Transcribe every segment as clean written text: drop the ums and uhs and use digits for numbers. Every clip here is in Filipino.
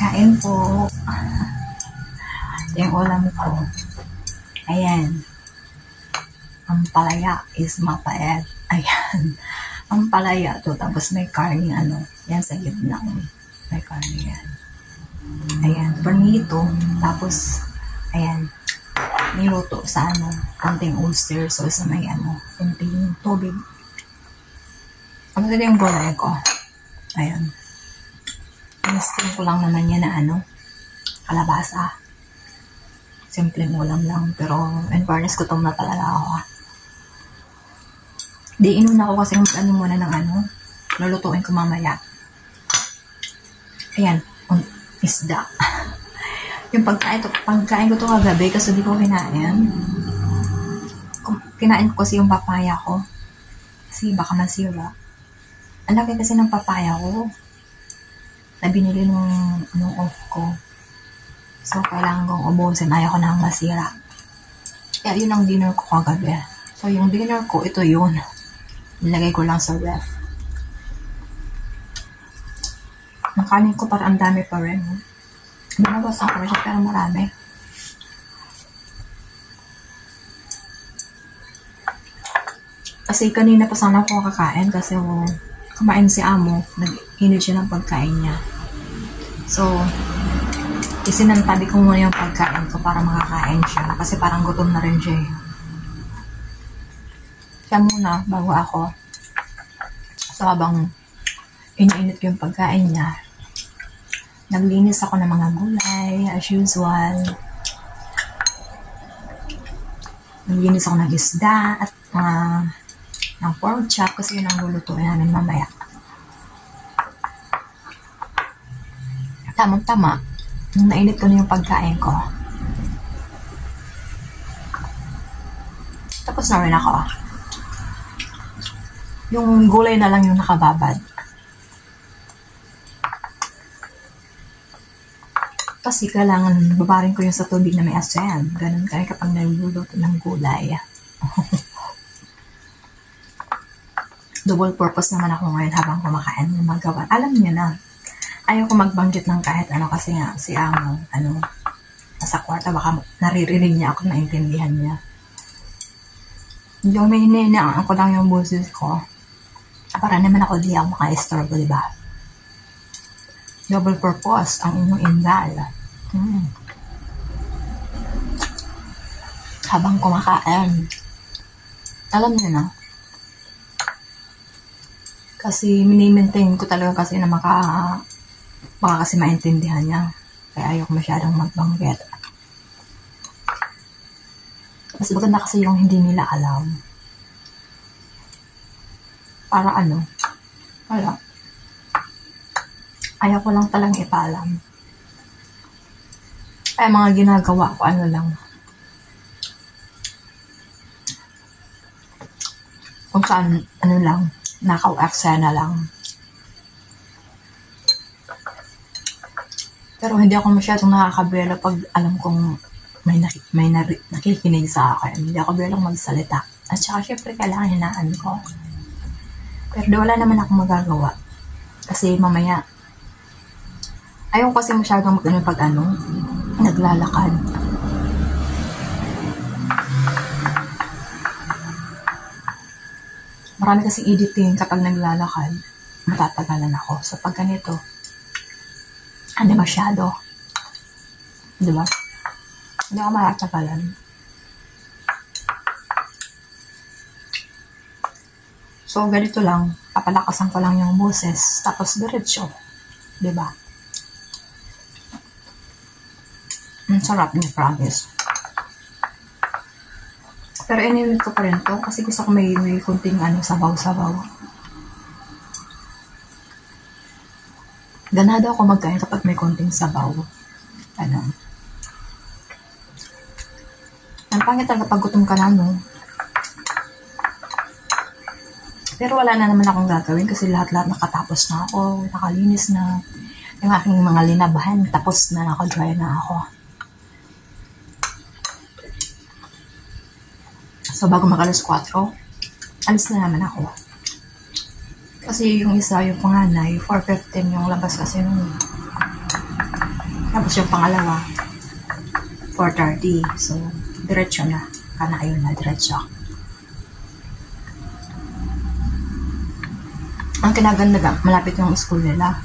Kain po. Yung ulam ko. Ayan. Ang palaya is mapait. Ayan. Ang palaya to. Tapos may karne Yan sa gitna. May karne yan. Ayan. Pernito. Tapos, ayan. Niluto sa konting oyster sauce sa may konting tubig. Ano din yung gulay ko? Ayan. Inistin ko lang naman yan na kalabasa. Simpleng ulam lang. Pero, in fairness, gutom na talaga ako. Di inuna ko kasi muna ng lulutuin ko mamaya. Ayan. Isda. Yung pagkain ko to kagabi kasi di ko kinain. Kinain ko kasi yung papaya ko. Kasi baka masira. Ang laki kasi ng papaya ko. Na binili nung off ko. So, kailangan kong ubusin. Ayaw ko nang masira. Kaya yun ang dinner ko kagabi. So, yung dinner ko, ito yun. Nilagay ko lang sa ref. Ang kanin ko parang ang dami pa rin. Binabasan ko siya pero marami. Kasi kanina pa sana ako kakain kasi kumain si Amo. Nag-hinid siya ng pagkain niya. So, isinantabi ko muna yung pagkain ko para makakain siya. Kasi parang gutom na rin siya. Siya muna, bago ako. So, habang iniinit ko yung pagkain niya, naglinis ako ng mga gulay, as usual. Naglinis ako ng isda at ng pork chop kasi yun ang lulutuin namin mamaya. Tamang-tama, nung nainit ko na yung pagkain ko. Tapos na rin ako. Yung gulay na lang yung nakababad. Kasi kailangan babarin ko yung sa tubig na may asin. Ganun kaya kapag naluluto ng gulay. Double purpose naman ako ngayon habang kumakain ng magawa. Alam niyo na, ayaw ko mag-budget ng kahit kasi nga si Amo, nasa kwarta, baka naririnig niya ako, naintindihan niya. Yung may hinayaan ko lang yung boses ko. Para naman ako di ako maka-istorbo, diba? Double purpose ang inyong indal. Habang kumakain. Alam niyo na. Kasi mini-maintain ko talaga kasi na baka kasi maintindihan niya. Kaya ayoko masyadong magbanggit. Mas maganda kasi yung hindi nila alam. Para wala. Ayaw ko lang talagang ipaalam. Kaya mga ginagawa ko lang. Kung saan, lang, nakaw-aksena lang. Pero hindi ako masyadong nakakabela pag alam kong may nakikinig sa akin. Hindi ako belang magsalita. At saka syempre kailangan hinaan ko. Pero wala naman akong magagawa. Kasi mamaya, ayaw kasi masyadong pag naglalakad. Marami kasing editing kapag naglalakad, matatagalan ako. So pag ganito, hindi masyado. Diba? Hindi ako matatagalan. So, ganito lang. Papalakasan ko lang yung boses. Tapos, diretso. Diba? Ang sarap niya, promise. Pero, inilit ko pa rin to. Kasi gusto ko may kunting sabaw-sabaw. Ganado ako magkain kapag may kunting sabaw. Ang pangit talaga pag gutom ka na, no? Pero wala na naman akong gagawin kasi lahat-lahat nakatapos na ako, nakalinis na. Yung aking mga linabahan, tapos na, naka-dry na ako. So, bago mag-alas 4, alis na naman ako. Kasi yung isa, yung panganay, 4:15 yung labas kasi nun. Tapos yung pangalawa, 4:30. So, diretso na. Kana ayun na, diretso. Ang kinaganda, malapit yung school nila.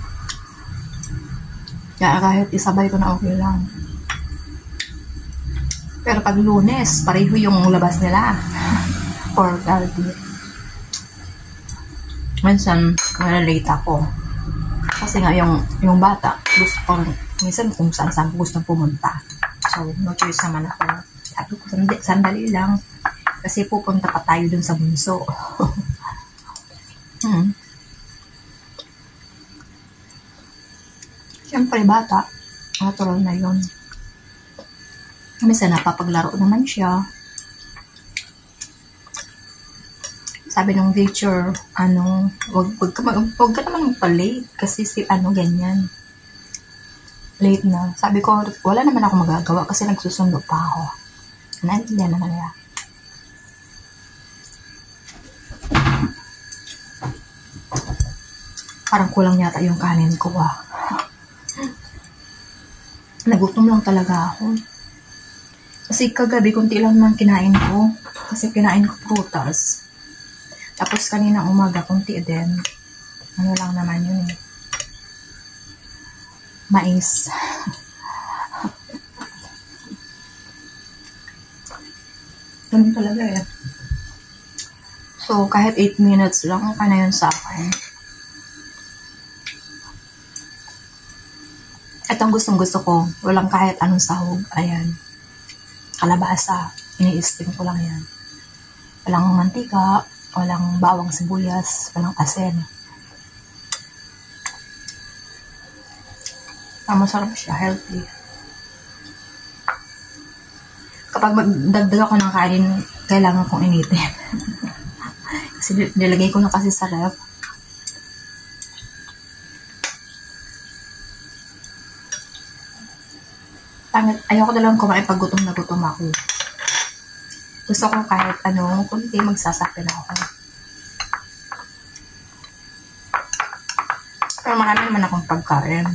Kaya kahit isabay ko na okay lang. Pero pag Lunes, pareho yung labas nila. 4:30. Minsan, late ako. Kasi nga yung bata, gusto ko, minsan kung saan gusto pumunta. So, no choice naman ako. Sabi ko, sandali lang. Kasi pupunta pa tayo dun sa bunso. Siyempre, bata. Natural na yun. Minsan, napapaglaro naman siya. Sabi ng teacher, wag ka naman magpa-late kasi ganyan. Late na. Sabi ko, wala naman ako magagawa kasi nagsusundo pa ako. Naintindihan naman nila. Parang kulang yata yung kanin ko, Nagutom lang talaga ako. Kasi kagabi, kunti lang naman kinain ko. Kasi kinain ko prutas. Tapos kaninang umaga, kunti din. Ano lang naman yun eh. Mais. Ganun talaga eh. So, kahit 8 minutes lang, na yun sa akin. Itong gustong-gusto ko, walang kahit anong sahog. Ayan. Kalabasa. Ini-steam ko lang yan. Walang mantika, walang bawang sibuyas, walang asin. Masarap siya, healthy. Kapag magdagdag ako ng kanin, kailangan kong initin. Kasi nilagay ko na kasi sa ref. Ayoko na lang kumain pag gutom na gutom ako. Gusto ko kahit kunti magsasakit ako. Pero marami naman akong pagkain.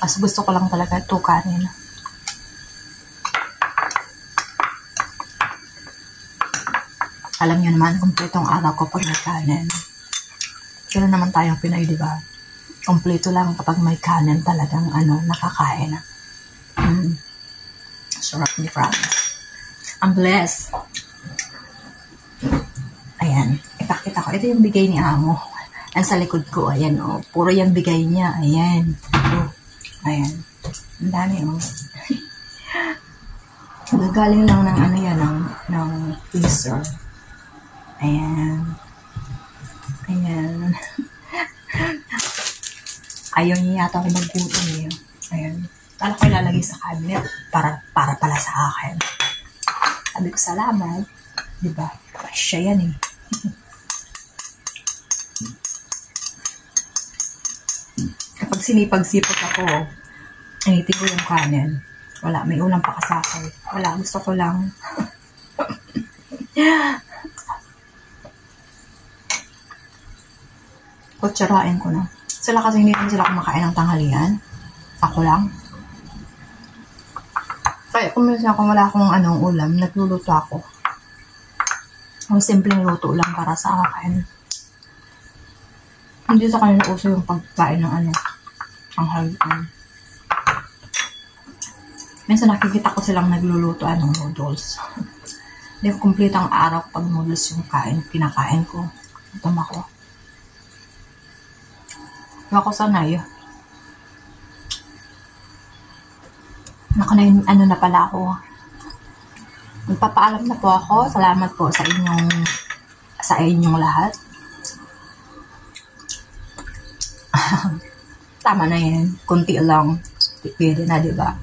Kasi gusto ko lang talaga ito kanin. Alam niyo naman, kumpletong araw ko pag may kanin. Ganoon naman tayong Pinoy, di ba? Kompleto lang kapag may kanin talagang nakakain. Sarap ni Franz. I'm blessed. Ayan. Ipakita ko. Ito yung bigay ni Amo. Ang sa likod ko. Ayan, oh. Puro yung bigay niya. Ayan. Ito. Ayan. Ang dami, oh. Gagaling lang ng ng freezer. Ayan. Ayan. Ayaw niya yata ako maggutom eh. Ayan. Kala ko ilalagay sa cabinet para pala sa akin. Sabi ko, salamat. Diba? Siya yan eh. Kapag sinipag-sipag ako, initin ko yung kanin. Wala, may ulam pa kasakay. Wala, gusto ko lang. Kutsarain ko na. Sila kasi hindi naman sila kumakain ng tanghalian. Ako lang. Kaya kung minsan wala akong ulam, nagluluto ako. Ang simpleng luto lang para sa akin. Hindi sa kanila uso yung pagkain ng tanghalian. Minsan nakikita ko silang nagluluto ng noodles. Hindi ko complete ang araw pag noodles yung kinakain ko. Gutom ako. Ako sanay. Nakanayin, na pala ako. Magpapaalam na po ako. Salamat po sa inyong lahat. Tama na yan. Kunti lang. Pwede na, diba?